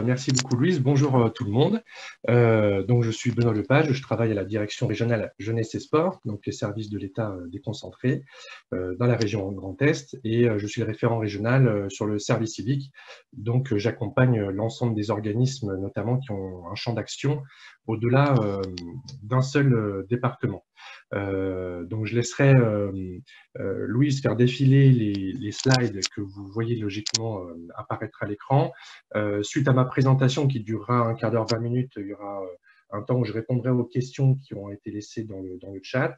Merci beaucoup, Louise. Bonjour tout le monde. Donc, je suis Benoît Lepage, je travaille à la direction régionale Jeunesse et Sport, donc les services de l'État déconcentrés dans la région Grand Est, et je suis le référent régional sur le service civique. Donc, j'accompagne l'ensemble des organismes, notamment qui ont un champ d'action au-delà d'un seul département. Donc, je laisserai Louise faire défiler les slides que vous voyez logiquement apparaître à l'écran. Suite à ma présentation qui durera un quart d'heure, 20 minutes, il y aura un temps où je répondrai aux questions qui ont été laissées dans le chat.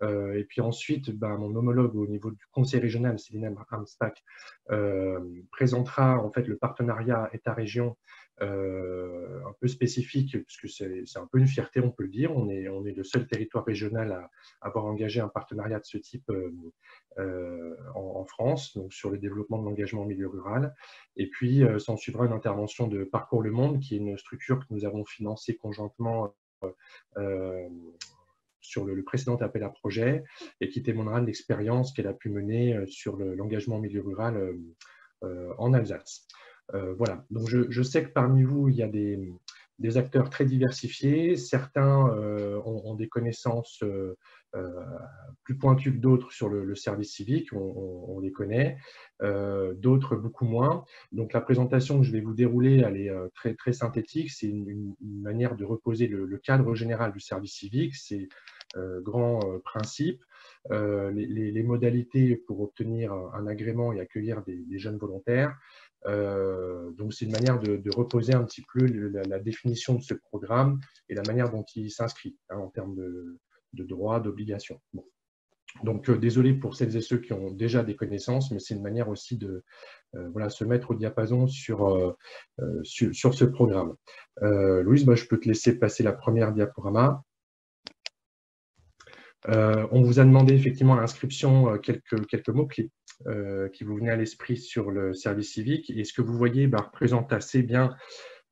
Et puis ensuite, mon homologue au niveau du conseil régional, Céline Armspack, présentera en fait le partenariat État-région un peu spécifique, puisque c'est un peu une fierté, on peut le dire. On est le seul territoire régional à avoir engagé un partenariat de ce type en France, donc sur le développement de l'engagement en milieu rural. Et puis, s'en suivra une intervention de Parcours Le Monde, qui est une structure que nous avons financée conjointement sur le précédent appel à projet et qui témoignera de l'expérience qu'elle a pu mener sur l'engagement en milieu rural en Alsace. Voilà, donc je sais que parmi vous, il y a des acteurs très diversifiés. Certains ont des connaissances plus pointues que d'autres sur le service civique, on les connaît, d'autres beaucoup moins. Donc la présentation que je vais vous dérouler, elle est très, très synthétique. C'est une manière de reposer le cadre général du service civique, ses grands principes, les modalités pour obtenir un agrément et accueillir des jeunes volontaires. Donc, c'est une manière de reposer un petit peu la définition de ce programme et la manière dont il s'inscrit en termes de droits, d'obligations. Bon. Donc, désolé pour celles et ceux qui ont déjà des connaissances, mais c'est une manière aussi de se mettre au diapason sur ce programme. Louise, je peux te laisser passer la première diaporama. On vous a demandé effectivement à l'inscription quelques mots-clés qui vous venaient à l'esprit sur le service civique. Et ce que vous voyez représente assez bien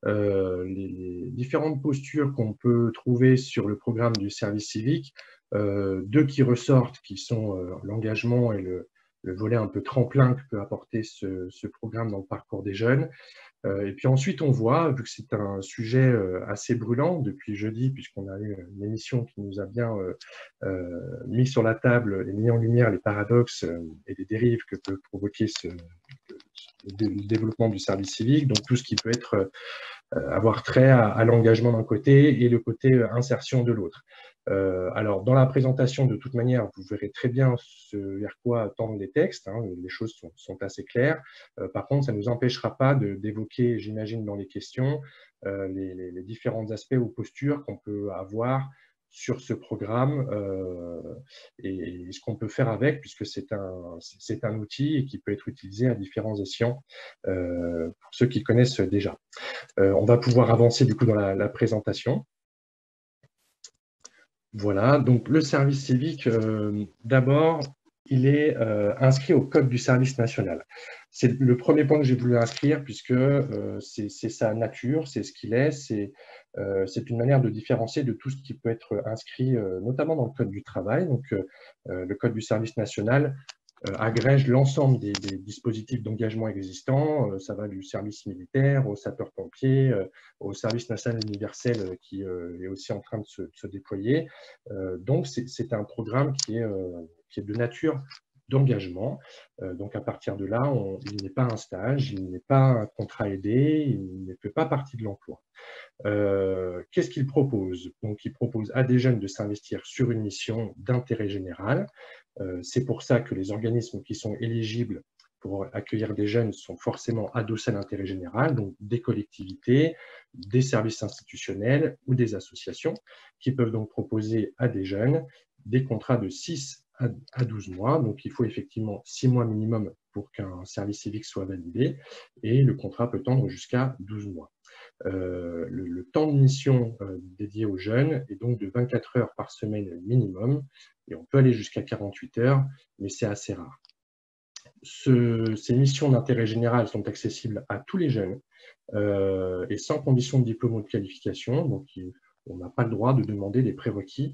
les différentes postures qu'on peut trouver sur le programme du service civique. Deux qui ressortent, qui sont l'engagement et le volet un peu tremplin que peut apporter ce programme dans le parcours des jeunes. Et puis ensuite, on voit, vu que c'est un sujet assez brûlant depuis jeudi, puisqu'on a eu une émission qui nous a bien mis sur la table et mis en lumière les paradoxes et les dérives que peut provoquer le développement du service civique, donc tout ce qui peut être avoir trait à l'engagement d'un côté et le côté insertion de l'autre. Alors, dans la présentation, de toute manière, vous verrez très bien ce vers quoi tendent les textes. Les choses sont assez claires. Par contre, ça ne nous empêchera pas d'évoquer, j'imagine, dans les questions, les différents aspects ou postures qu'on peut avoir sur ce programme et ce qu'on peut faire avec, puisque c'est un outil et qui peut être utilisé à différents escients pour ceux qui connaissent déjà. On va pouvoir avancer du coup dans la présentation. Voilà, donc le service civique, d'abord, il est inscrit au Code du service national. C'est le premier point que j'ai voulu inscrire puisque c'est sa nature, c'est ce qu'il est, c'est une manière de différencier de tout ce qui peut être inscrit, notamment dans le Code du travail. Donc, le Code du service national agrège l'ensemble des dispositifs d'engagement existants. Ça va du service militaire au sapeur-pompier, au service national universel qui est aussi en train de se déployer. Donc, c'est un programme qui est de nature d'engagement. Donc, à partir de là, il n'est pas un stage, il n'est pas un contrat aidé, il ne fait pas partie de l'emploi. Qu'est-ce qu'il propose? Donc, il propose à des jeunes de s'investir sur une mission d'intérêt général. C'est pour ça que les organismes qui sont éligibles pour accueillir des jeunes sont forcément adossés à l'intérêt général, donc des collectivités, des services institutionnels ou des associations qui peuvent donc proposer à des jeunes des contrats de 6 à 12 mois. Donc, il faut effectivement 6 mois minimum pour qu'un service civique soit validé et le contrat peut tendre jusqu'à 12 mois. Le temps de mission dédié aux jeunes est donc de 24 heures par semaine minimum, et on peut aller jusqu'à 48 heures, mais c'est assez rare. Ces missions d'intérêt général sont accessibles à tous les jeunes et sans condition de diplôme ou de qualification, donc on n'a pas le droit de demander des prérequis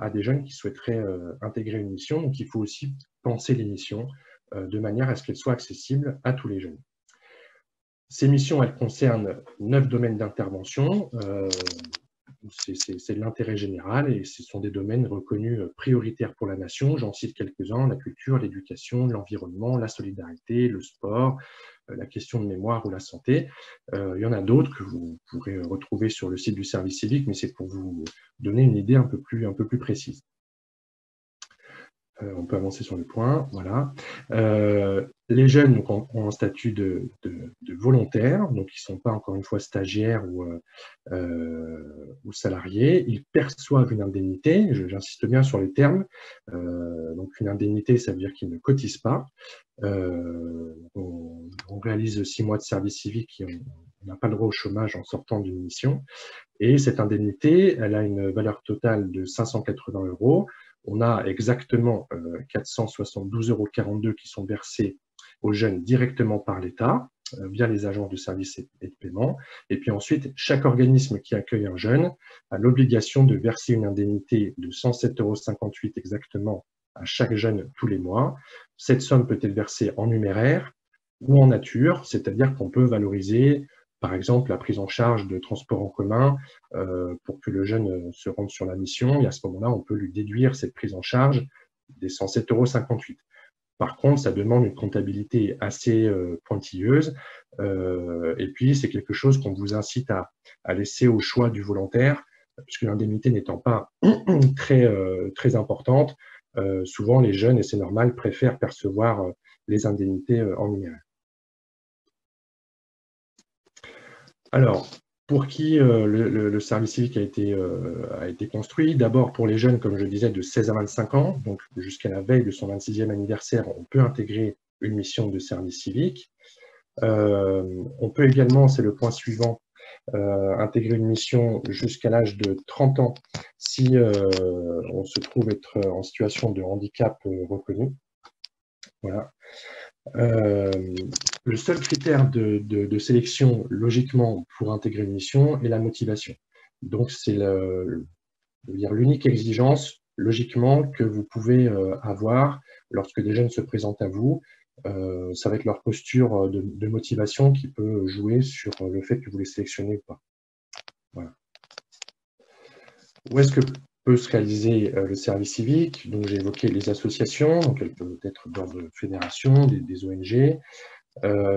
à des jeunes qui souhaiteraient intégrer une mission, donc il faut aussi penser les missions de manière à ce qu'elles soient accessibles à tous les jeunes. Ces missions, elles concernent 9 domaines d'intervention. C'est de l'intérêt général et ce sont des domaines reconnus prioritaires pour la nation. J'en cite quelques-uns: la culture, l'éducation, l'environnement, la solidarité, le sport, la question de mémoire ou la santé. Il y en a d'autres que vous pourrez retrouver sur le site du service civique, mais c'est pour vous donner une idée un peu plus précise. On peut avancer sur le point, voilà. Les jeunes donc, ont un statut de volontaire, donc ils ne sont pas encore une fois stagiaires ou salariés. Ils perçoivent une indemnité, j'insiste bien sur les termes. Donc une indemnité, ça veut dire qu'ils ne cotisent pas. On réalise 6 mois de service civique et on n'a pas le droit au chômage en sortant d'une mission. Et cette indemnité, elle a une valeur totale de 580 €. On a exactement 472,42 € qui sont versés aux jeunes directement par l'État, via les agences de services et de paiement. Et puis ensuite, chaque organisme qui accueille un jeune a l'obligation de verser une indemnité de 107,58 € exactement à chaque jeune tous les mois. Cette somme peut être versée en numéraire ou en nature, c'est-à-dire qu'on peut valoriser par exemple la prise en charge de transport en commun pour que le jeune se rende sur la mission, et à ce moment-là, on peut lui déduire cette prise en charge des 107,58 €. Par contre, ça demande une comptabilité assez pointilleuse, et puis c'est quelque chose qu'on vous incite à laisser au choix du volontaire, puisque l'indemnité n'étant pas très importante, souvent les jeunes, et c'est normal, préfèrent percevoir les indemnités en numéraire. Alors, pour qui le service civique a été construit? D'abord pour les jeunes, comme je disais, de 16 à 25 ans, donc jusqu'à la veille de son 26e anniversaire, on peut intégrer une mission de service civique. On peut également, c'est le point suivant, intégrer une mission jusqu'à l'âge de 30 ans si on se trouve être en situation de handicap reconnu. Voilà. Le seul critère de sélection, logiquement, pour intégrer une mission est la motivation. Donc, c'est l'unique exigence, logiquement, que vous pouvez avoir lorsque des jeunes se présentent à vous. Ça va être leur posture de motivation qui peut jouer sur le fait que vous les sélectionnez ou pas. Voilà. Où est-ce que peut se réaliser le service civique? Donc, j'ai évoqué les associations, donc elles peuvent être d'ordre de fédération, des ONG.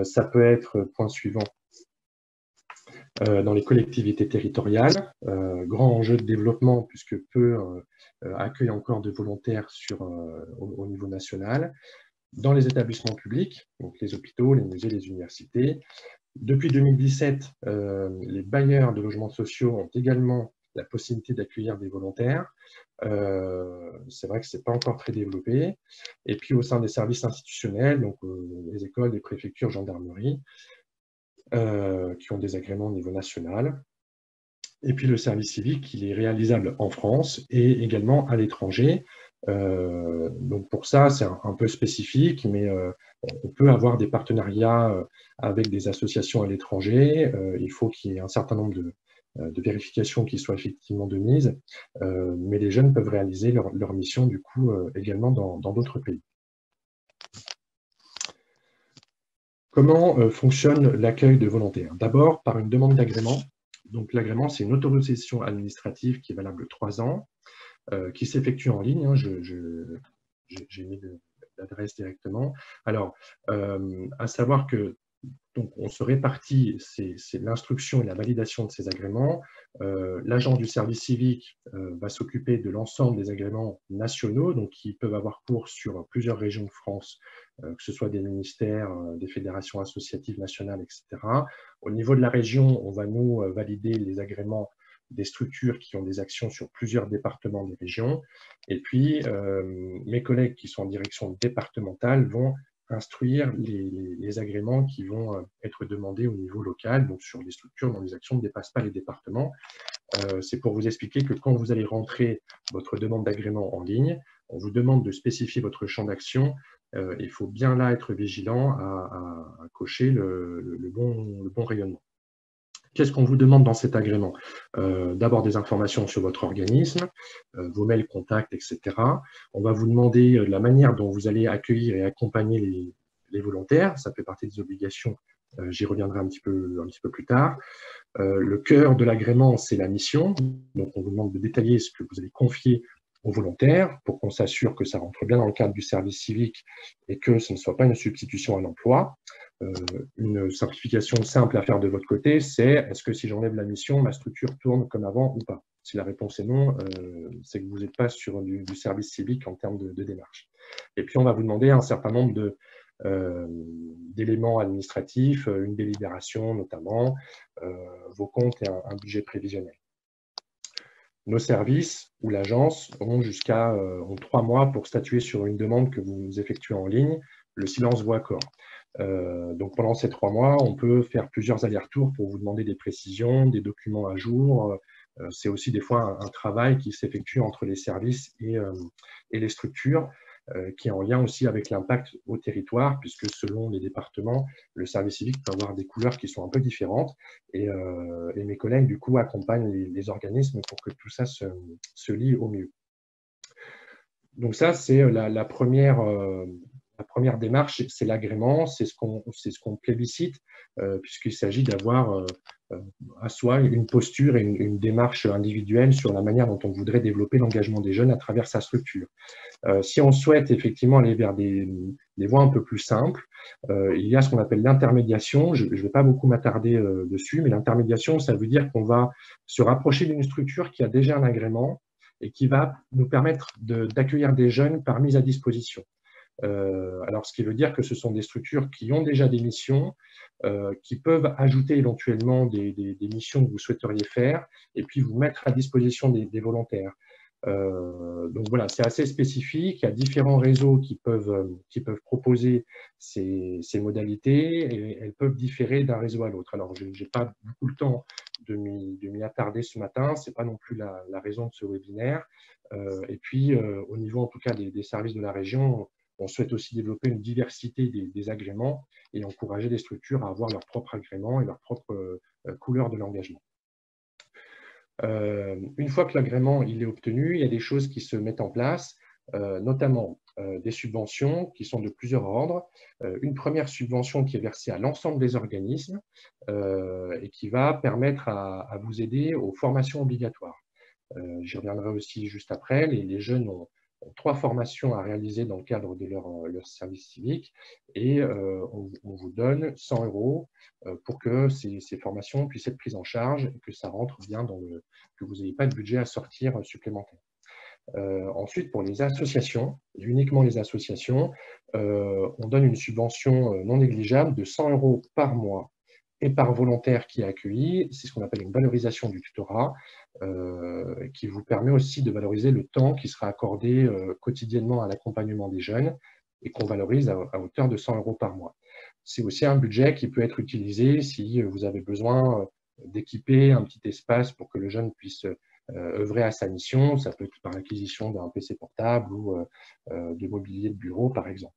Ça peut être, point suivant, dans les collectivités territoriales, grand enjeu de développement puisque peu accueillent encore de volontaires au niveau national. Dans les établissements publics, donc les hôpitaux, les musées, les universités. Depuis 2017, les bailleurs de logements sociaux ont également la possibilité d'accueillir des volontaires. C'est vrai que ce n'est pas encore très développé. Et puis au sein des services institutionnels, donc les écoles, les préfectures, gendarmerie, qui ont des agréments au niveau national. Et puis le service civique, il est réalisable en France et également à l'étranger. Donc pour ça, c'est un peu spécifique, mais on peut avoir des partenariats avec des associations à l'étranger. Il faut qu'il y ait un certain nombre de vérifications qui soient effectivement de mise, mais les jeunes peuvent réaliser leur mission du coup également dans d'autres pays. Comment fonctionne l'accueil de volontaires? D'abord, par une demande d'agrément. Donc l'agrément, c'est une autorisation administrative qui est valable 3 ans, qui s'effectue en ligne. Hein, j'ai mis l'adresse directement. Alors, à savoir que donc, on se répartit, c'est l'instruction et la validation de ces agréments. L'agent du service civique va s'occuper de l'ensemble des agréments nationaux, donc qui peuvent avoir cours sur plusieurs régions de France, que ce soit des ministères, des fédérations associatives nationales, etc. Au niveau de la région, on va nous valider les agréments des structures qui ont des actions sur plusieurs départements des régions. Et puis, mes collègues qui sont en direction départementale vont instruire les agréments qui vont être demandés au niveau local, donc sur les structures dont les actions ne dépassent pas les départements. C'est pour vous expliquer que quand vous allez rentrer votre demande d'agrément en ligne, on vous demande de spécifier votre champ d'action. Il faut bien là être vigilant à cocher le bon rayonnement. Qu'est-ce qu'on vous demande dans cet agrément? D'abord des informations sur votre organisme, vos mails, contacts, etc. On va vous demander la manière dont vous allez accueillir et accompagner les volontaires. Ça fait partie des obligations J'y reviendrai un petit peu plus tard. Le cœur de l'agrément, c'est la mission. Donc, on vous demande de détailler ce que vous allez confier aux volontaires pour qu'on s'assure que ça rentre bien dans le cadre du service civique et que ce ne soit pas une substitution à l'emploi. Une simplification simple à faire de votre côté, c'est est-ce que si j'enlève la mission, ma structure tourne comme avant ou pas? Si la réponse est non, c'est que vous n'êtes pas sur du service civique en termes de démarche. Et puis, on va vous demander un certain nombre d'éléments administratifs, une délibération notamment, vos comptes et un budget prévisionnel. Nos services ou l'agence ont 3 mois pour statuer sur une demande que vous effectuez en ligne, le silence vaut accord. Donc pendant ces 3 mois, on peut faire plusieurs allers-retours pour vous demander des précisions, des documents à jour. C'est aussi des fois un travail qui s'effectue entre les services et les structures, qui est en lien aussi avec l'impact au territoire, puisque selon les départements, le service civique peut avoir des couleurs qui sont un peu différentes. Et mes collègues, du coup, accompagnent les organismes pour que tout ça se lie au mieux. Donc ça, c'est la première démarche, c'est l'agrément, c'est ce qu'on plébiscite, puisqu'il s'agit d'avoir à soi une posture et une démarche individuelle sur la manière dont on voudrait développer l'engagement des jeunes à travers sa structure. Si on souhaite effectivement aller vers des voies un peu plus simples, il y a ce qu'on appelle l'intermédiation. Je ne vais pas beaucoup m'attarder dessus, mais l'intermédiation, ça veut dire qu'on va se rapprocher d'une structure qui a déjà un agrément et qui va nous permettre d'accueillir des jeunes par mise à disposition. Alors, ce qui veut dire que ce sont des structures qui ont déjà des missions, qui peuvent ajouter éventuellement des missions que vous souhaiteriez faire et puis vous mettre à disposition des volontaires. Donc voilà, c'est assez spécifique. Il y a différents réseaux qui peuvent proposer ces modalités et elles peuvent différer d'un réseau à l'autre. Alors, je n'ai pas beaucoup le temps de m'y attarder ce matin. Ce n'est pas non plus la raison de ce webinaire. Et puis, au niveau en tout cas des services de la région, on souhaite aussi développer une diversité des agréments et encourager les structures à avoir leur propre agrément et leur propre couleur de l'engagement. Une fois que l'agrément est obtenu, il y a des choses qui se mettent en place, notamment des subventions qui sont de plusieurs ordres. Une première subvention qui est versée à l'ensemble des organismes et qui va permettre à vous aider aux formations obligatoires. J'y reviendrai aussi juste après. Les jeunes ont 3 formations à réaliser dans le cadre de leur service civique et on vous donne 100 € pour que ces formations puissent être prises en charge et que ça rentre bien que vous n'ayez pas de budget à sortir supplémentaire. Ensuite, pour les associations, uniquement les associations, on donne une subvention non négligeable de 100 € par mois et par volontaire qui est accueilli. C'est ce qu'on appelle une valorisation du tutorat, qui vous permet aussi de valoriser le temps qui sera accordé quotidiennement à l'accompagnement des jeunes et qu'on valorise à hauteur de 100 € par mois. C'est aussi un budget qui peut être utilisé si vous avez besoin d'équiper un petit espace pour que le jeune puisse œuvrer à sa mission. Ça peut être par l'acquisition d'un PC portable ou de mobilier de bureau, par exemple.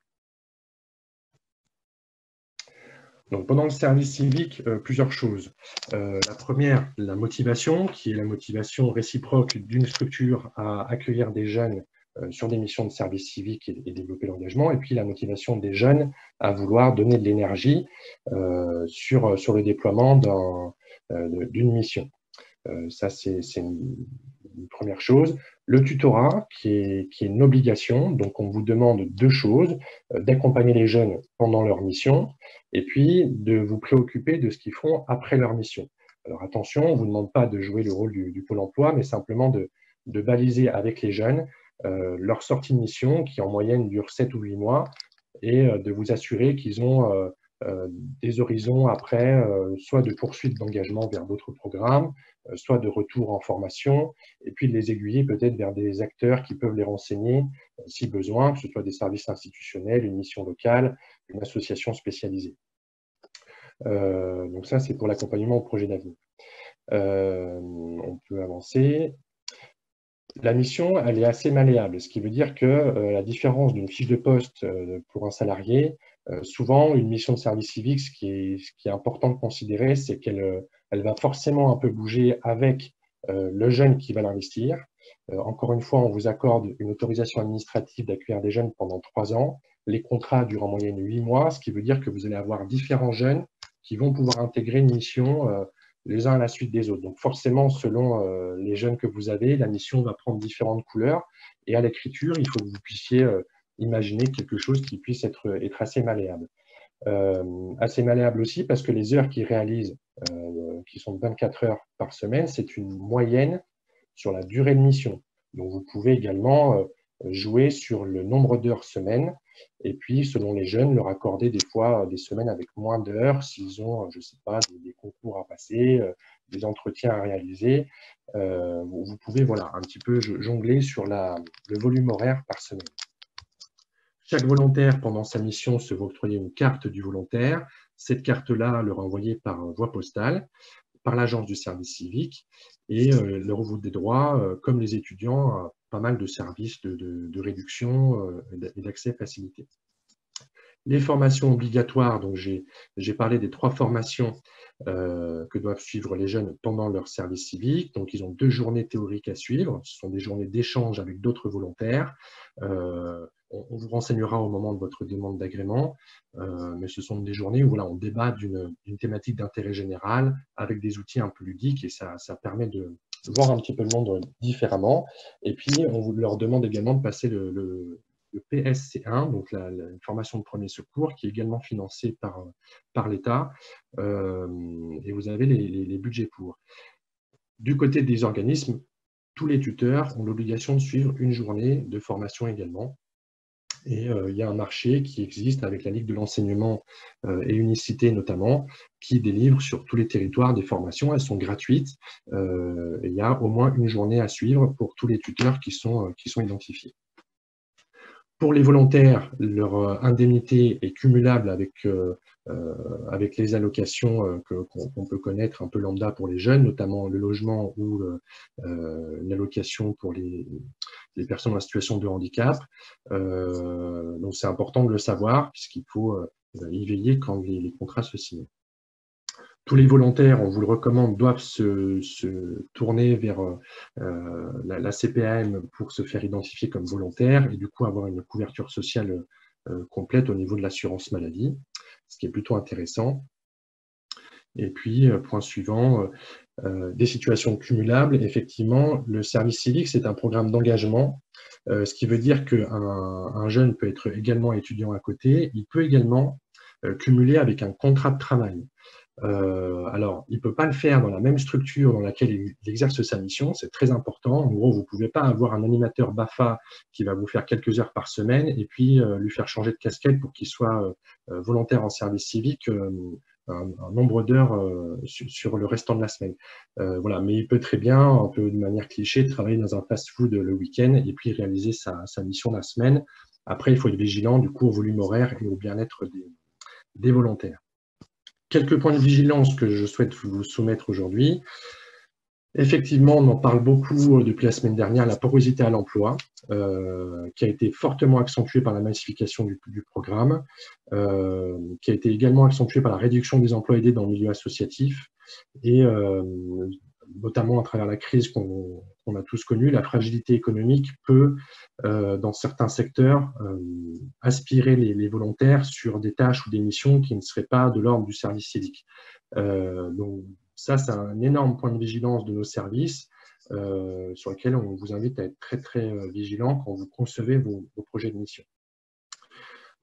Donc, pendant le service civique, plusieurs choses. La première, la motivation, qui est la motivation réciproque d'une structure à accueillir des jeunes sur des missions de service civique et développer l'engagement, et puis la motivation des jeunes à vouloir donner de l'énergie sur le déploiement d'une mission. Ça, c'est une première chose. Le tutorat, qui est une obligation. Donc, on vous demande 2 choses, d'accompagner les jeunes pendant leur mission et puis de vous préoccuper de ce qu'ils font après leur mission. Alors, attention, on ne vous demande pas de jouer le rôle du Pôle emploi, mais simplement de baliser avec les jeunes leur sortie de mission, qui en moyenne dure 7 ou 8 mois, et de vous assurer qu'ils ont des horizons après, soit de poursuite d'engagement vers d'autres programmes, soit de retour en formation, et puis de les aiguiller peut-être vers des acteurs qui peuvent les renseigner si besoin, que ce soit des services institutionnels, une mission locale, une association spécialisée. Donc ça, c'est pour l'accompagnement au projet d'avenir. On peut avancer. La mission, elle est assez malléable, ce qui veut dire que la différence d'une fiche de poste pour un salarié, souvent, une mission de service civique, ce qui est important de considérer, c'est qu'elle va forcément un peu bouger avec le jeune qui va l'investir. Encore une fois, on vous accorde une autorisation administrative d'accueillir des jeunes pendant 3 ans. Les contrats durent en moyenne 8 mois, ce qui veut dire que vous allez avoir différents jeunes qui vont pouvoir intégrer une mission les uns à la suite des autres. Donc forcément, selon les jeunes que vous avez, la mission va prendre différentes couleurs. Et à l'écriture, il faut que vous puissiez imaginer quelque chose qui puisse être assez malléable. Assez malléable aussi parce que les heures qu'ils réalisent, qui sont de 24 heures par semaine, c'est une moyenne sur la durée de mission. Donc vous pouvez également jouer sur le nombre d'heures semaine et puis selon les jeunes leur accorder des fois des semaines avec moins d'heures s'ils ont, je ne sais pas, des concours à passer, des entretiens à réaliser. Vous pouvez voilà, un petit peu jongler sur le volume horaire par semaine. Chaque volontaire, pendant sa mission, se va octroyer une carte du volontaire. Cette carte-là leur est envoyée par voie postale, par l'agence du service civique, et leur ouvre des droits, comme les étudiants, à pas mal de services de réduction et d'accès facilité. Les formations obligatoires, donc j'ai parlé des 3 formations que doivent suivre les jeunes pendant leur service civique. Donc, ils ont 2 journées théoriques à suivre. Ce sont des journées d'échange avec d'autres volontaires. On vous renseignera au moment de votre demande d'agrément, mais ce sont des journées où voilà, on débat d'une thématique d'intérêt général avec des outils un peu ludiques et ça permet de voir un petit peu le monde différemment. Et puis, on leur demande également de passer le PSC1, donc la formation de premier secours, qui est également financée par l'État, et vous avez les budgets pour. Du côté des organismes, tous les tuteurs ont l'obligation de suivre une journée de formation également. Et il y a un marché qui existe avec la Ligue de l'enseignement et Unicité notamment, qui délivre sur tous les territoires des formations. Elles sont gratuites. Et il y a au moins une journée à suivre pour tous les tuteurs qui sont identifiés. Pour les volontaires, leur indemnité est cumulable avec les allocations qu'on peut connaître un peu lambda pour les jeunes, notamment le logement ou l'allocation pour les personnes en situation de handicap. Donc c'est important de le savoir puisqu'il faut y veiller quand les contrats se signent. Tous les volontaires, on vous le recommande, doivent se tourner vers la CPAM pour se faire identifier comme volontaire et du coup avoir une couverture sociale complète au niveau de l'assurance maladie, ce qui est plutôt intéressant. Et puis, point suivant, des situations cumulables. Effectivement, le service civique, c'est un programme d'engagement, ce qui veut dire qu'un jeune peut être également étudiant à côté. Il peut également cumuler avec un contrat de travail. Alors, il ne peut pas le faire dans la même structure dans laquelle il exerce sa mission, c'est très important. En gros, vous ne pouvez pas avoir un animateur BAFA qui va vous faire quelques heures par semaine et puis lui faire changer de casquette pour qu'il soit volontaire en service civique un nombre d'heures sur le restant de la semaine. Voilà, mais il peut très bien, un peu de manière cliché, travailler dans un fast-food le week-end et puis réaliser sa mission la semaine. Après, il faut être vigilant du coup au volume horaire et au bien-être des volontaires. Quelques points de vigilance que je souhaite vous soumettre aujourd'hui. Effectivement, on en parle beaucoup depuis la semaine dernière, la porosité à l'emploi, qui a été fortement accentuée par la massification du programme, qui a été également accentuée par la réduction des emplois aidés dans le milieu associatif et notamment à travers la crise qu'on a tous connue, la fragilité économique peut, dans certains secteurs, aspirer les volontaires sur des tâches ou des missions qui ne seraient pas de l'ordre du service civique. Donc, ça, c'est un énorme point de vigilance de nos services sur lequel on vous invite à être très, très vigilant quand vous concevez vos projets de mission.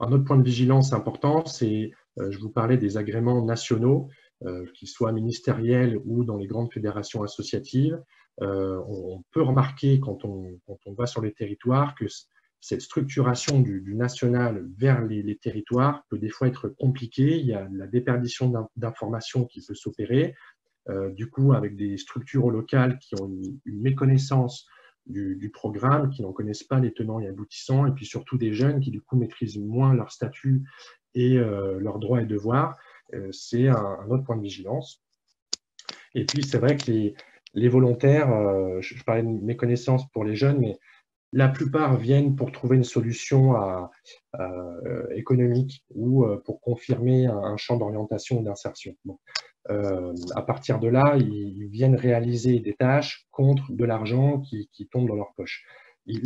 Un autre point de vigilance important, c'est, je vous parlais des agréments nationaux, qu'ils soient ministériels ou dans les grandes fédérations associatives. On peut remarquer quand on va sur les territoires que cette structuration du national vers les territoires peut des fois être compliquée. Il y a la déperdition d'informations qui peut s'opérer. Du coup, avec des structures locales qui ont une méconnaissance du programme, qui n'en connaissent pas les tenants et aboutissants, et puis surtout des jeunes qui du coup maîtrisent moins leur statut et leurs droits et devoirs, c'est un autre point de vigilance. Et puis c'est vrai que les volontaires, je parlais de méconnaissance pour les jeunes, mais la plupart viennent pour trouver une solution économique ou pour confirmer un champ d'orientation ou d'insertion. Bon. À partir de là, ils viennent réaliser des tâches contre de l'argent qui tombe dans leur poche.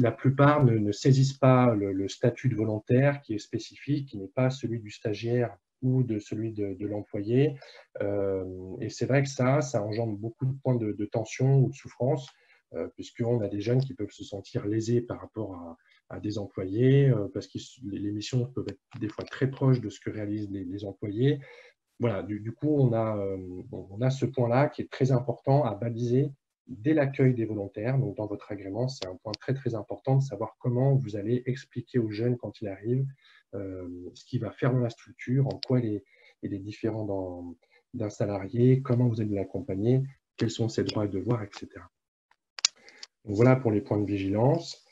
La plupart ne saisissent pas le statut de volontaire qui est spécifique, qui n'est pas celui du stagiaire ou de celui de l'employé. Et c'est vrai que ça engendre beaucoup de points de tension ou de souffrance, puisqu'on a des jeunes qui peuvent se sentir lésés par rapport à des employés, parce que les missions peuvent être des fois très proches de ce que réalisent les employés. Voilà, du coup, on a ce point-là qui est très important à baliser dès l'accueil des volontaires. Donc, dans votre agrément, c'est un point très, très important de savoir comment vous allez expliquer aux jeunes quand il arrive ce qu'il va faire dans la structure, en quoi il est différent d'un salarié, comment vous allez l'accompagner, quels sont ses droits et devoirs, etc. Donc, voilà pour les points de vigilance.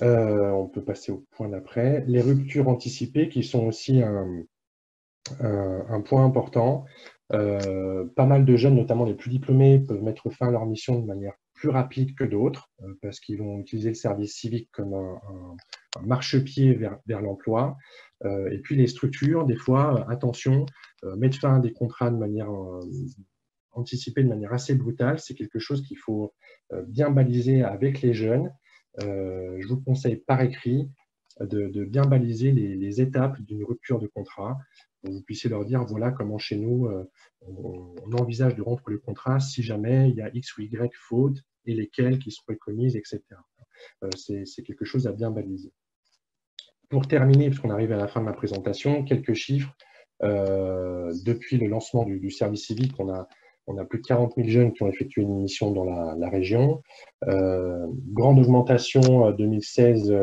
On peut passer au point d'après. Les ruptures anticipées qui sont aussi un point important. Pas mal de jeunes, notamment les plus diplômés, peuvent mettre fin à leur mission de manière plus rapide que d'autres, parce qu'ils vont utiliser le service civique comme un marchepied vers l'emploi. Et puis les structures, des fois, attention, mettre fin à des contrats de manière anticipée, de manière assez brutale, c'est quelque chose qu'il faut bien baliser avec les jeunes. Je vous conseille par écrit de bien baliser les étapes d'une rupture de contrat. Vous puissiez leur dire, voilà comment chez nous, on envisage de rompre le contrat si jamais il y a X ou Y fautes et lesquelles qui seront commises, etc. C'est quelque chose à bien baliser. Pour terminer, puisqu'on arrive à la fin de ma présentation, quelques chiffres. Depuis le lancement du service civique, on a plus de 40 000 jeunes qui ont effectué une mission dans la région. Grande augmentation 2016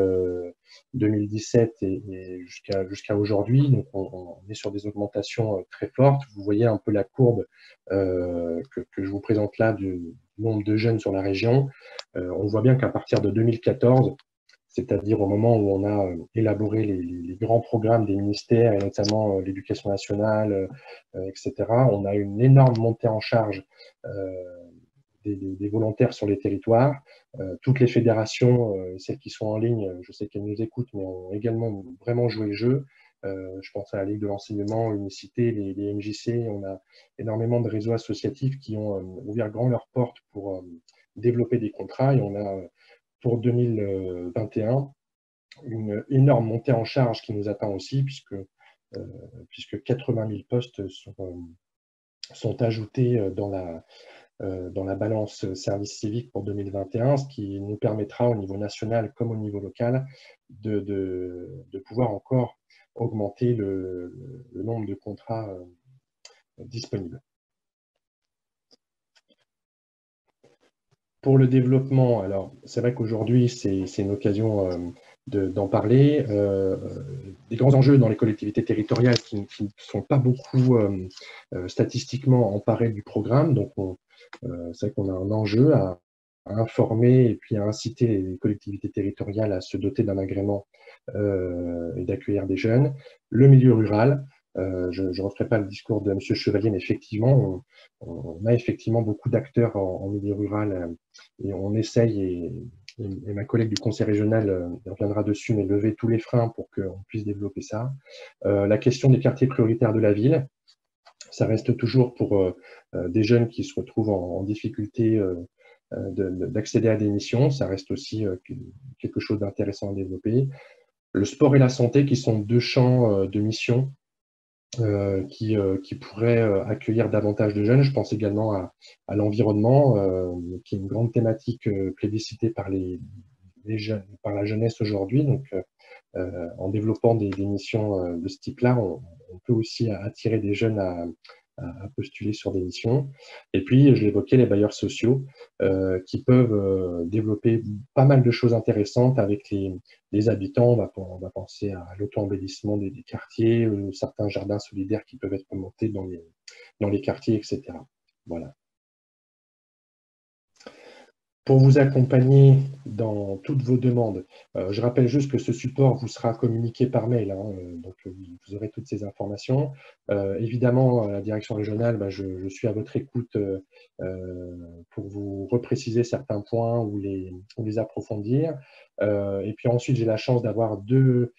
2017 et jusqu'à aujourd'hui. Donc, on est sur des augmentations très fortes. Vous voyez un peu la courbe que je vous présente là du nombre de jeunes sur la région. On voit bien qu'à partir de 2014, c'est-à-dire au moment où on a élaboré les grands programmes des ministères, et notamment l'éducation nationale, etc., on a une énorme montée en charge des volontaires sur les territoires. Toutes les fédérations, celles qui sont en ligne, je sais qu'elles nous écoutent, mais ont également vraiment joué le jeu. Je pense à la Ligue de l'enseignement, l'Unicité, les MJC. On a énormément de réseaux associatifs qui ont ouvert grand leurs portes pour développer des contrats. Et on a, pour 2021, une énorme montée en charge qui nous attend aussi, puisque 80 000 postes sont ajoutés dans la balance service civique pour 2021, ce qui nous permettra au niveau national comme au niveau local de pouvoir encore augmenter le nombre de contrats disponibles. Pour le développement, alors c'est vrai qu'aujourd'hui c'est une occasion d'en parler. Des grands enjeux dans les collectivités territoriales qui ne sont pas beaucoup statistiquement emparés du programme. Donc c'est vrai qu'on a un enjeu à informer et puis à inciter les collectivités territoriales à se doter d'un agrément et d'accueillir des jeunes. Le milieu rural, je ne referai pas le discours de M. Chevalier, mais effectivement, on a effectivement beaucoup d'acteurs en milieu rural et on essaye, et ma collègue du conseil régional reviendra dessus, mais lever tous les freins pour qu'on puisse développer ça. La question des quartiers prioritaires de la ville, ça reste toujours pour des jeunes qui se retrouvent en difficulté d'accéder à des missions, ça reste aussi quelque chose d'intéressant à développer. Le sport et la santé, qui sont deux champs de mission qui pourraient accueillir davantage de jeunes. Je pense également à l'environnement, qui est une grande thématique plébiscitée par les jeunes, par la jeunesse aujourd'hui. Donc, en développant des missions de ce type-là, on peut aussi attirer des jeunes à postuler sur des missions. Et puis, je l'évoquais, les bailleurs sociaux qui peuvent développer pas mal de choses intéressantes avec les habitants. On va penser à l'auto-embellissement des quartiers, certains jardins solidaires qui peuvent être montés dans les quartiers, etc. Voilà. Pour vous accompagner dans toutes vos demandes, je rappelle juste que ce support vous sera communiqué par mail, hein, donc vous aurez toutes ces informations. Évidemment, à la direction régionale, je suis à votre écoute pour vous repréciser certains points ou les approfondir. Et puis ensuite, j'ai la chance d'avoir deux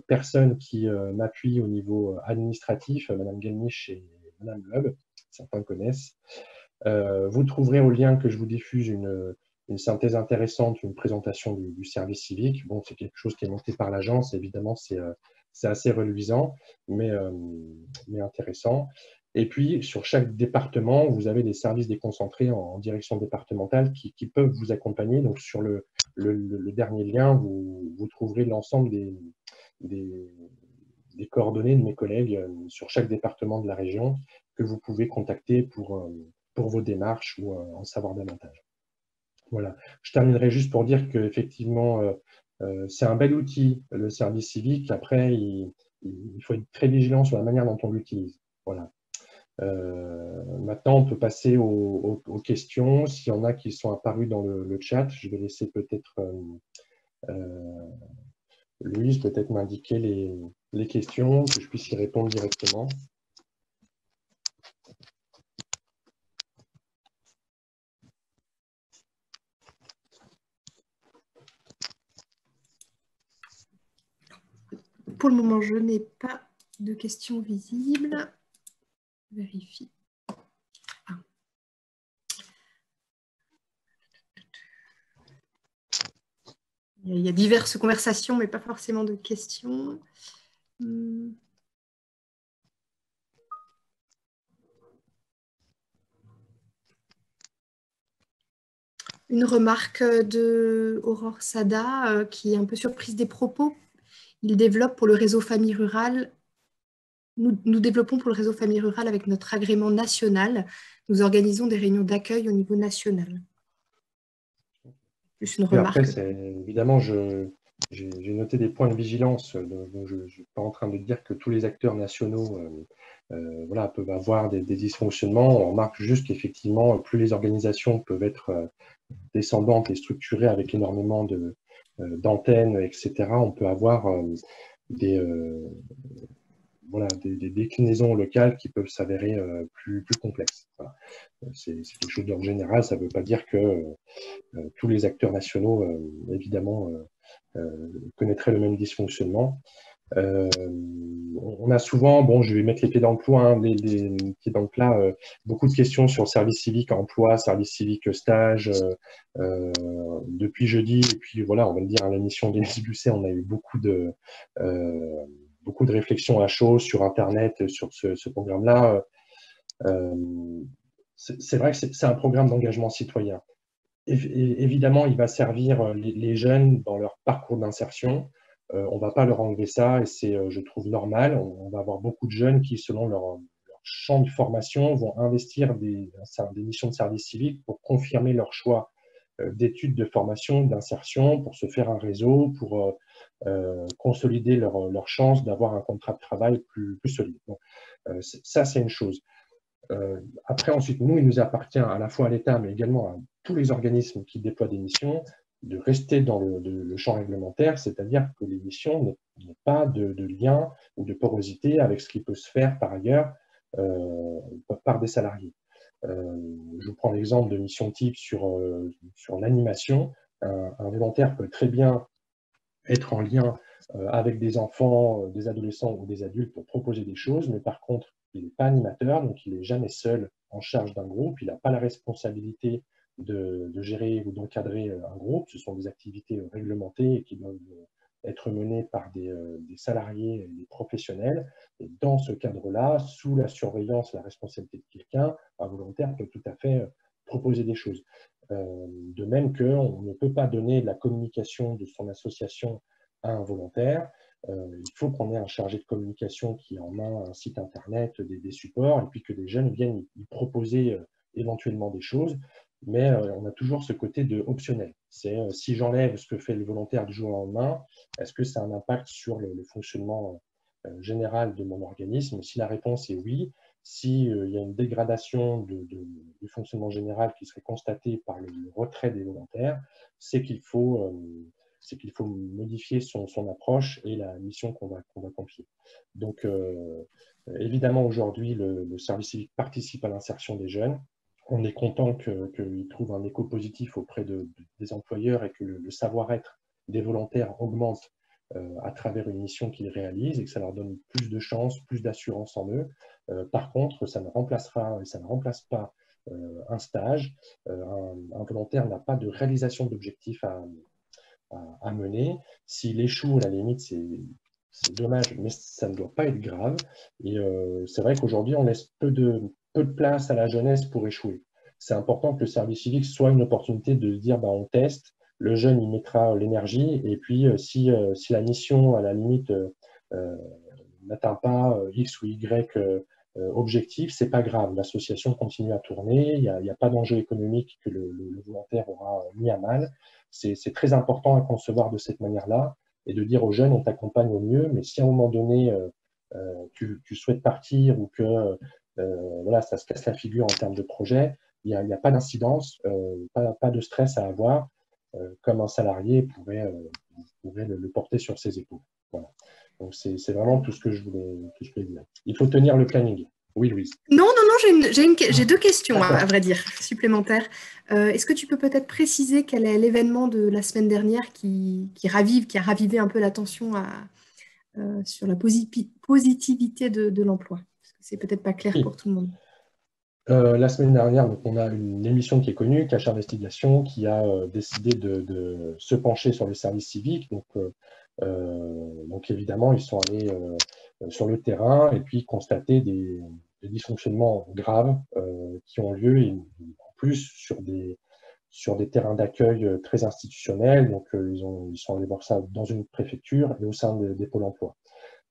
personnes qui m'appuient au niveau administratif, Madame Gelnich et Madame Loeb, certains connaissent. Vous trouverez au lien que je vous diffuse une synthèse intéressante, une présentation du service civique. Bon, c'est quelque chose qui est monté par l'agence. Évidemment, c'est c'est assez reluisant, mais intéressant. Et puis, sur chaque département, vous avez des services déconcentrés en direction départementale qui peuvent vous accompagner. Donc, sur le dernier lien, vous trouverez l'ensemble des, des coordonnées de mes collègues sur chaque département de la région que vous pouvez contacter pour vos démarches ou en savoir davantage. Voilà. Je terminerai juste pour dire qu'effectivement, c'est un bel outil, le service civique. Après, il faut être très vigilant sur la manière dont on l'utilise. Voilà. Maintenant, on peut passer aux questions. S'il y en a qui sont apparues dans le chat, je vais laisser peut-être Louise peut-être m'indiquer les questions, que je puisse y répondre directement. Pour le moment, je n'ai pas de questions visibles. Vérifie. Il y a diverses conversations, mais pas forcément de questions. Une remarque de Aurore Sada, qui est un peu surprise des propos. Il développe pour le réseau Famille Rurale. Nous développons pour le réseau Famille Rurale avec notre agrément national. Nous organisons des réunions d'accueil au niveau national. Plus une remarque. Après, évidemment, j'ai noté des points de vigilance. Donc je ne suis pas en train de dire que tous les acteurs nationaux voilà, peuvent avoir des dysfonctionnements. On remarque juste qu'effectivement, plus les organisations peuvent être descendantes et structurées avec énormément d'antennes, etc., on peut avoir voilà, des déclinaisons locales qui peuvent s'avérer plus complexes. Voilà. C'est quelque chose d'ordre général. Ça ne veut pas dire que tous les acteurs nationaux, évidemment, connaîtraient le même dysfonctionnement. On a souvent, bon, je vais mettre les pieds dans le plat, hein, les pieds dans le plat, beaucoup de questions sur le service civique emploi, service civique stage. Depuis jeudi, et puis voilà, on va le dire, à l'émission d'Élise Busset, on a eu beaucoup de réflexions à chaud sur Internet, sur ce programme-là. C'est vrai que c'est un programme d'engagement citoyen. Évidemment, il va servir les jeunes dans leur parcours d'insertion. On ne va pas leur enlever ça et c'est, je trouve, normal. On va avoir beaucoup de jeunes qui, selon leur champ de formation, vont investir des missions de service civique pour confirmer leur choix d'études, de formation, d'insertion, pour se faire un réseau, pour consolider leur chance d'avoir un contrat de travail plus solide. Donc, ça, c'est une chose. Après, ensuite, nous, il nous appartient à la fois à l'État, mais également à tous les organismes qui déploient des missions, de rester dans le champ réglementaire, c'est-à-dire que les missions n'ont pas de lien ou de porosité avec ce qui peut se faire par ailleurs par des salariés. Je vous prends l'exemple de mission type sur l'animation. Un volontaire peut très bien être en lien avec des enfants, des adolescents ou des adultes pour proposer des choses, mais par contre, il n'est pas animateur, donc il n'est jamais seul en charge d'un groupe, il n'a pas la responsabilité de gérer ou d'encadrer un groupe, ce sont des activités réglementées et qui doivent être menées par des salariés et des professionnels, et dans ce cadre-là, sous la surveillance, la responsabilité de quelqu'un, un volontaire peut tout à fait proposer des choses. De même qu'on ne peut pas donner la communication de son association à un volontaire. Il faut qu'on ait un chargé de communication qui ait en main un site internet, des supports, et puis que des jeunes viennent y proposer éventuellement des choses. Mais on a toujours ce côté de optionnel. C'est si j'enlève ce que fait le volontaire du jour au lendemain, est-ce que ça a un impact sur le fonctionnement général de mon organisme? Si la réponse est oui, s'il y a une dégradation du fonctionnement général qui serait constatée par le retrait des volontaires, c'est qu'il faut modifier son approche et la mission qu'on va confier. Donc, évidemment, aujourd'hui, le service civique participe à l'insertion des jeunes. On est content qu'ils trouvent un écho positif auprès des employeurs et que le savoir-être des volontaires augmente à travers une mission qu'ils réalisent et que ça leur donne plus de chance, plus d'assurance en eux. Par contre, ça ne remplace pas un stage. Un volontaire n'a pas de réalisation d'objectifs à mener. S'il échoue, à la limite, c'est dommage, mais ça ne doit pas être grave. Et c'est vrai qu'aujourd'hui, on laisse peu de place à la jeunesse pour échouer. C'est important que le service civique soit une opportunité de se dire, bah, on teste, le jeune, il mettra l'énergie, et puis si la mission, à la limite, euh, n'atteint pas X ou Y objectif, c'est pas grave. L'association continue à tourner, il n'y a pas d'enjeu économique que le volontaire aura mis à mal. C'est très important à concevoir de cette manière-là et de dire aux jeunes, on t'accompagne au mieux, mais si à un moment donné, tu souhaites partir ou que voilà, ça se casse la figure en termes de projet, il y a pas d'incidence, pas de stress à avoir, comme un salarié pourrait le porter sur ses épaules. Voilà. Donc, c'est vraiment tout ce que je voulais dire. Il faut tenir le planning. Oui, Louise. Non, non, non, j'ai deux questions, à vrai dire, supplémentaires. Est-ce que tu peux peut-être préciser quel est l'événement de la semaine dernière qui a ravivé un peu l'attention sur la positivité de l'emploi? Parce que c'est peut-être pas clair Oui. pour tout le monde. La semaine dernière, donc, on a une émission qui est connue, Cache Investigation, qui a décidé de se pencher sur le service civique. Donc évidemment, ils sont allés sur le terrain et puis constater des dysfonctionnements graves qui ont lieu, et en plus sur des terrains d'accueil très institutionnels. Donc ils sont allés voir ça dans une préfecture et au sein des pôles emploi.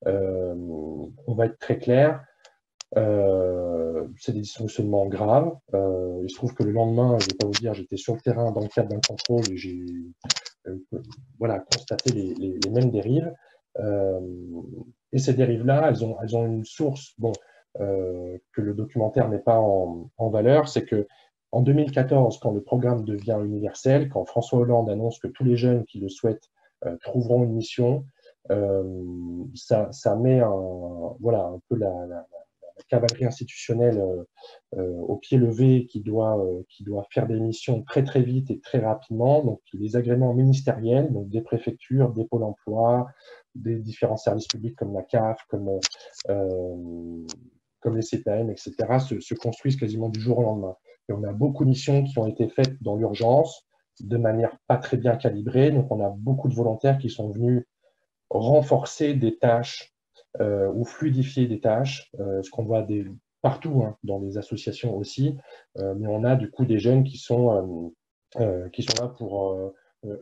On va être très clair. C'est des dysfonctionnements graves. Il se trouve que le lendemain, je ne vais pas vous dire, j'étais sur le terrain dans le cadre d'un contrôle et j'ai voilà, constaté les mêmes dérives. Et ces dérives-là, elles ont une source que le documentaire n'est pas en valeur, c'est que en 2014, quand le programme devient universel, quand François Hollande annonce que tous les jeunes qui le souhaitent trouveront une mission, ça met voilà, un peu la cavalerie institutionnelle au pied levé qui doit faire des missions très très vite et très rapidement. Donc les agréments ministériels, donc des préfectures, des pôles emploi, des différents services publics comme la CAF, comme les CPM, etc., se construisent quasiment du jour au lendemain. Et on a beaucoup de missions qui ont été faites dans l'urgence, de manière pas très bien calibrée. Donc on a beaucoup de volontaires qui sont venus renforcer des tâches ou fluidifier des tâches, ce qu'on voit partout, hein, dans les associations aussi, mais on a du coup des jeunes qui sont là pour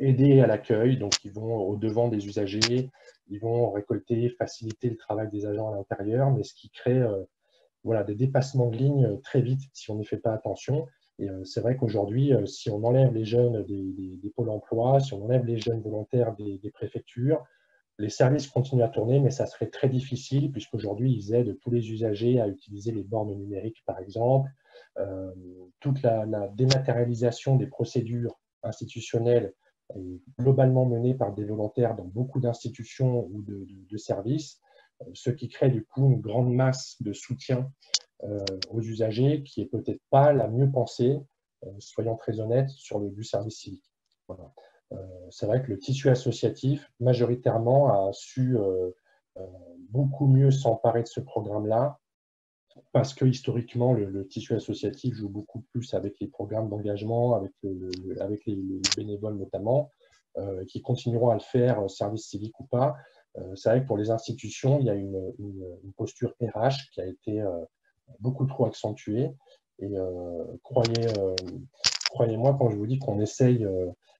aider à l'accueil, donc ils vont au devant des usagers, ils vont récolter, faciliter le travail des agents à l'intérieur, mais ce qui crée voilà, des dépassements de ligne très vite si on n'y fait pas attention. Et c'est vrai qu'aujourd'hui, si on enlève les jeunes des pôles emploi, si on enlève les jeunes volontaires des préfectures, les services continuent à tourner, mais ça serait très difficile puisqu'aujourd'hui, ils aident tous les usagers à utiliser les bornes numériques, par exemple. Toute la dématérialisation des procédures institutionnelles est globalement menée par des volontaires dans beaucoup d'institutions ou de services, ce qui crée du coup une grande masse de soutien aux usagers qui est peut-être pas la mieux pensée, soyons très honnêtes, du service civique. Voilà. C'est vrai que le tissu associatif, majoritairement, a su beaucoup mieux s'emparer de ce programme-là, parce que historiquement, le tissu associatif joue beaucoup plus avec les programmes d'engagement, avec les bénévoles notamment, qui continueront à le faire, service civique ou pas. C'est vrai que pour les institutions, il y a une posture RH qui a été beaucoup trop accentuée. Et croyez-moi quand je vous dis qu'on essaye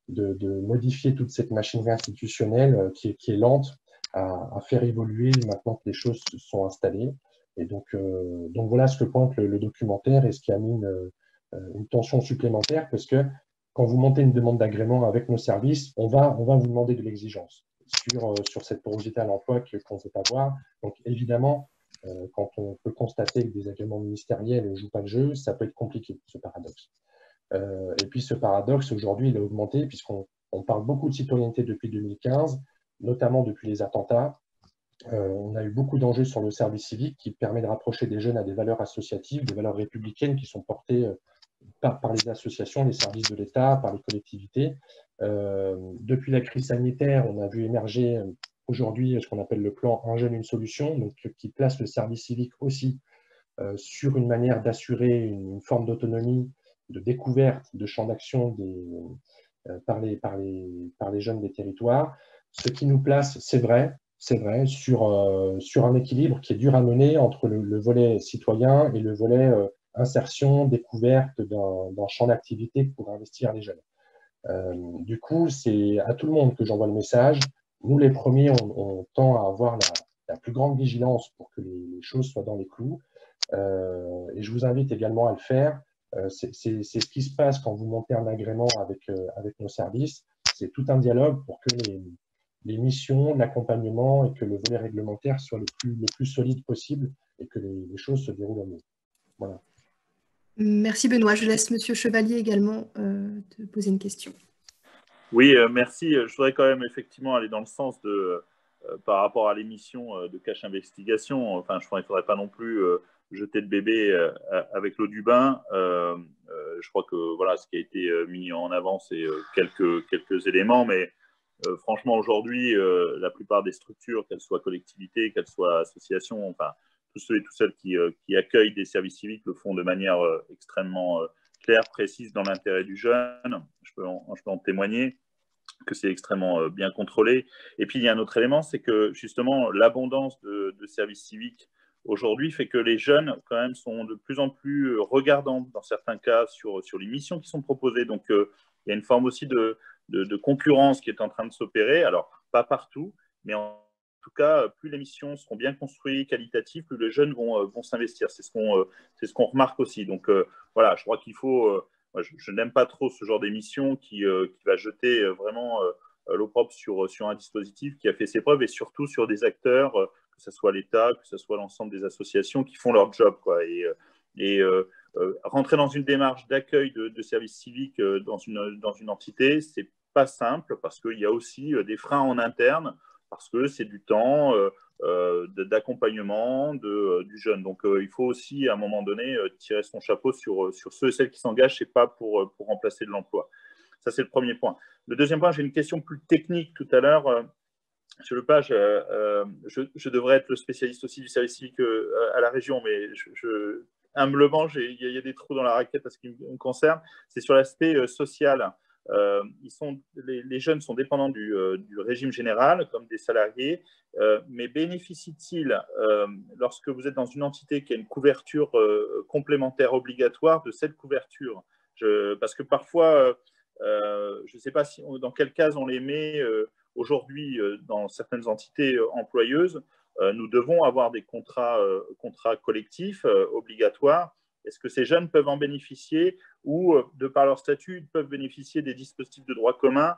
de modifier toute cette machinerie institutionnelle qui est lente à faire évoluer maintenant que les choses se sont installées. Et donc voilà ce que pointe le documentaire et ce qui a mis une tension supplémentaire, parce que quand vous montez une demande d'agrément avec nos services, on va vous demander de l'exigence sur cette porosité à l'emploi qu'on ne peut pas voir. Donc évidemment, quand on peut constater que des agréments ministériels ne jouent pas le jeu, ça peut être compliqué, ce paradoxe. Et puis ce paradoxe, aujourd'hui, il a augmenté puisqu'on parle beaucoup de citoyenneté depuis 2015, notamment depuis les attentats. On a eu beaucoup d'enjeux sur le service civique qui permet de rapprocher des jeunes à des valeurs associatives, des valeurs républicaines qui sont portées par les associations, les services de l'État, par les collectivités. Depuis la crise sanitaire, on a vu émerger aujourd'hui ce qu'on appelle le plan Un jeune, une solution, donc, qui place le service civique aussi sur une manière d'assurer une forme d'autonomie, de découverte de champs d'action par les jeunes des territoires. Ce qui nous place, c'est vrai, c'est vrai, sur un équilibre qui est dur à mener entre le volet citoyen et le volet insertion, découverte d'un champ d'activité pour investir les jeunes. Du coup, c'est à tout le monde que j'envoie le message. Nous, les premiers, on tend à avoir la plus grande vigilance pour que les choses soient dans les clous. Et je vous invite également à le faire. C'est ce qui se passe quand vous montez un agrément avec nos services. C'est tout un dialogue pour que les missions, l'accompagnement et que le volet réglementaire soit le plus solide possible et que les choses se déroulent au mieux. Voilà. Merci Benoît. Je laisse Monsieur Chevalier également te poser une question. Oui, merci. Je voudrais quand même effectivement aller dans le sens de, par rapport à l'émission de Cache Investigation. Enfin, je crois qu'il ne faudrait pas non plus jeter le bébé avec l'eau du bain. Je crois que voilà, ce qui a été mis en avant, c'est quelques éléments, mais franchement, aujourd'hui, la plupart des structures, qu'elles soient collectivités, qu'elles soient associations, enfin, tous ceux et toutes celles qui accueillent des services civiques le font de manière extrêmement claire, précise, dans l'intérêt du jeune. Je peux en témoigner que c'est extrêmement bien contrôlé. Et puis, il y a un autre élément, c'est que justement, l'abondance de services civiques aujourd'hui fait que les jeunes, quand même, sont de plus en plus regardants, dans certains cas, sur les missions qui sont proposées. Donc, il y a une forme aussi de concurrence qui est en train de s'opérer. Alors, pas partout, mais en tout cas, plus les missions seront bien construites, qualitatives, plus les jeunes vont s'investir. C'est ce qu'on remarque aussi. Donc, voilà, je crois qu'il faut... moi, je n'aime pas trop ce genre d'émission qui va jeter vraiment l'opprobre sur un dispositif qui a fait ses preuves et surtout sur des acteurs, que ce soit l'État, que ce soit l'ensemble des associations qui font leur job, quoi. Et rentrer dans une démarche d'accueil de services civiques dans une entité, c'est pas simple parce qu'il y a aussi des freins en interne, parce que c'est du temps d'accompagnement du jeune. Donc, il faut aussi, à un moment donné, tirer son chapeau sur ceux et celles qui s'engagent et pas pour remplacer de l'emploi. Ça, c'est le premier point. Le deuxième point, j'ai une question plus technique tout à l'heure. Monsieur Lepage, je devrais être le spécialiste aussi du service civique à la région, mais humblement, il y a des trous dans la raquette parce qu'il me concerne. C'est sur l'aspect social. Les jeunes sont dépendants du régime général, comme des salariés, mais bénéficient-ils, lorsque vous êtes dans une entité qui a une couverture complémentaire obligatoire, de cette couverture? Parce que parfois, je ne sais pas dans quelle case on les met aujourd'hui dans certaines entités employeuses. Nous devons avoir des contrats collectifs obligatoires. Est-ce que ces jeunes peuvent en bénéficier ou, de par leur statut, ils peuvent bénéficier des dispositifs de droit commun,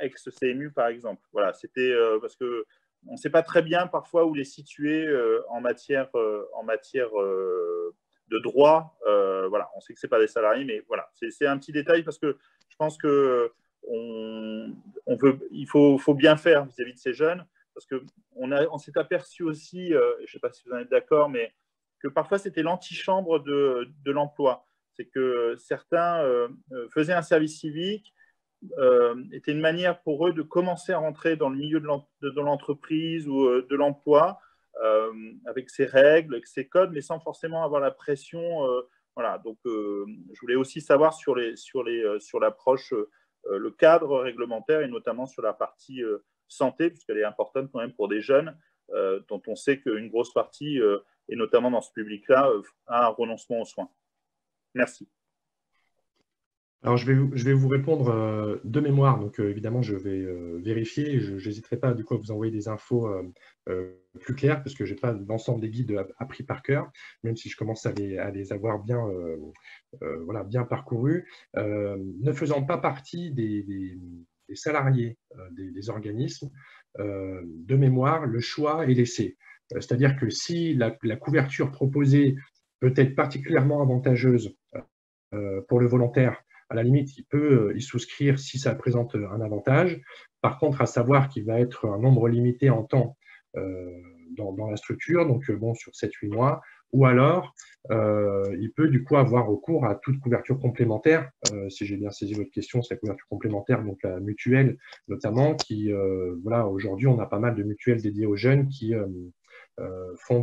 ex-CMU par exemple? Voilà, c'était parce qu'on ne sait pas très bien parfois où les situer en matière de droit. Voilà, on sait que ce n'est pas des salariés, mais voilà, c'est un petit détail parce que je pense que il faut bien faire vis-à-vis de ces jeunes parce qu'on s'est aperçu aussi, je ne sais pas si vous en êtes d'accord, mais que parfois c'était l'antichambre de l'emploi. C'est que certains faisaient un service civique, était une manière pour eux de commencer à rentrer dans le milieu de l'entreprise ou de l'emploi, avec ses règles, avec ses codes, mais sans forcément avoir la pression. Voilà. Donc, je voulais aussi savoir sur l'approche, le cadre réglementaire et notamment sur la partie santé, puisqu'elle est importante quand même pour des jeunes, dont on sait qu'une grosse partie, et notamment dans ce public-là, a un renoncement aux soins. Merci. Alors, je vais vous répondre de mémoire. Donc, évidemment, je vais vérifier. Je n'hésiterai pas du coup à vous envoyer des infos plus claires parce que je n'ai pas l'ensemble des guides appris par cœur, même si je commence à les avoir bien, voilà, bien parcourus. Ne faisant pas partie des salariés des organismes, de mémoire, le choix est laissé. C'est-à-dire que si la couverture proposée peut être particulièrement avantageuse pour le volontaire, à la limite, il peut y souscrire si ça présente un avantage. Par contre, à savoir qu'il va être un nombre limité en temps dans la structure, donc bon, sur 7-8 mois, ou alors il peut du coup avoir recours à toute couverture complémentaire. Si j'ai bien saisi votre question, c'est la couverture complémentaire, donc la mutuelle notamment, qui, voilà, aujourd'hui, on a pas mal de mutuelles dédiées aux jeunes qui font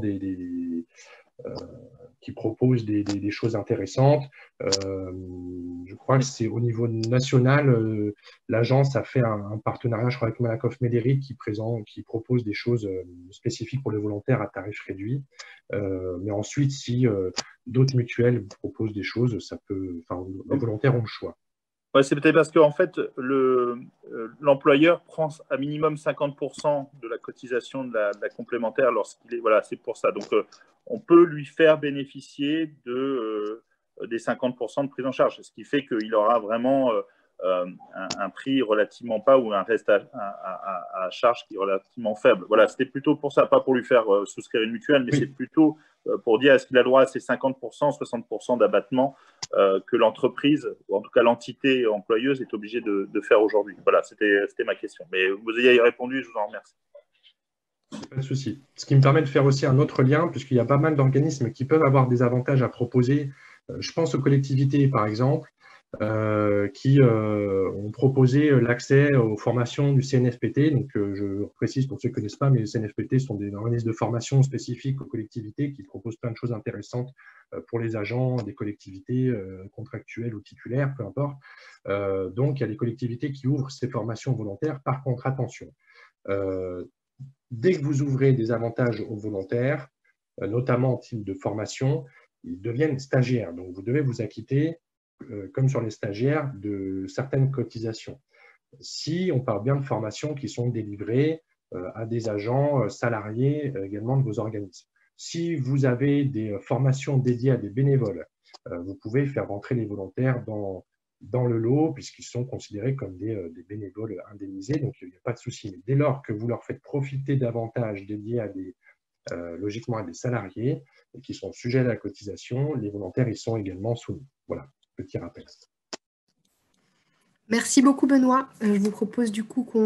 qui proposent des choses intéressantes. Je crois que c'est au niveau national, l'agence a fait un partenariat, je crois, avec Malakoff Médéric qui propose des choses spécifiques pour les volontaires à tarif réduit. Mais ensuite, si d'autres mutuelles proposent des choses, les volontaires ont le choix. Ouais, c'est peut-être parce qu'en fait, l'employeur prend à minimum 50% de la cotisation de la complémentaire lorsqu'il est. Voilà, c'est pour ça. Donc, on peut lui faire bénéficier des 50% de prise en charge, ce qui fait qu'il aura vraiment un prix relativement bas ou un reste à charge qui est relativement faible. Voilà, c'était plutôt pour ça, pas pour lui faire souscrire une mutuelle, mais oui. C'est plutôt pour dire est-ce qu'il a le droit à ces 50%, 60% d'abattement que l'entreprise, ou en tout cas l'entité employeuse, est obligée de faire aujourd'hui. Voilà, c'était ma question. Mais vous y avez répondu, je vous en remercie. Pas de souci. Ce qui me permet de faire aussi un autre lien, puisqu'il y a pas mal d'organismes qui peuvent avoir des avantages à proposer. Je pense aux collectivités, par exemple, qui ont proposé l'accès aux formations du CNFPT. Donc, je précise pour ceux qui ne connaissent pas, mais les CNFPT sont des organismes de formation spécifiques aux collectivités qui proposent plein de choses intéressantes pour les agents des collectivités contractuelles ou titulaires, peu importe. Donc, il y a des collectivités qui ouvrent ces formations volontaires. Par contre, attention, dès que vous ouvrez des avantages aux volontaires, notamment en type de formation, ils deviennent stagiaires. Donc, vous devez vous acquitter, comme sur les stagiaires, de certaines cotisations. Si on parle bien de formations qui sont délivrées à des agents salariés également de vos organismes. Si vous avez des formations dédiées à des bénévoles, vous pouvez faire rentrer les volontaires dans le lot puisqu'ils sont considérés comme des bénévoles indemnisés, donc il n'y a pas de souci. Mais dès lors que vous leur faites profiter d'avantages dédiés à logiquement à des salariés et qui sont sujets à la cotisation, les volontaires y sont également soumis. Voilà. Petit rappel. Merci beaucoup Benoît. Je vous propose du coup qu'on